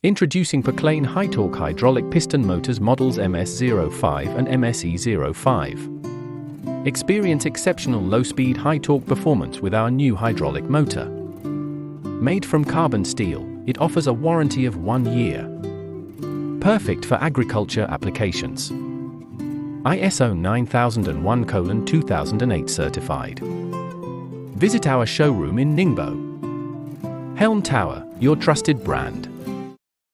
Introducing Poclain high-torque hydraulic piston motors models MS05 and MSE05. Experience exceptional low-speed high-torque performance with our new hydraulic motor. Made from carbon steel, it offers a warranty of 1 year. Perfect for agriculture applications. ISO 9001:2008 certified. Visit our showroom in Ningbo. Helm Tower, your trusted brand.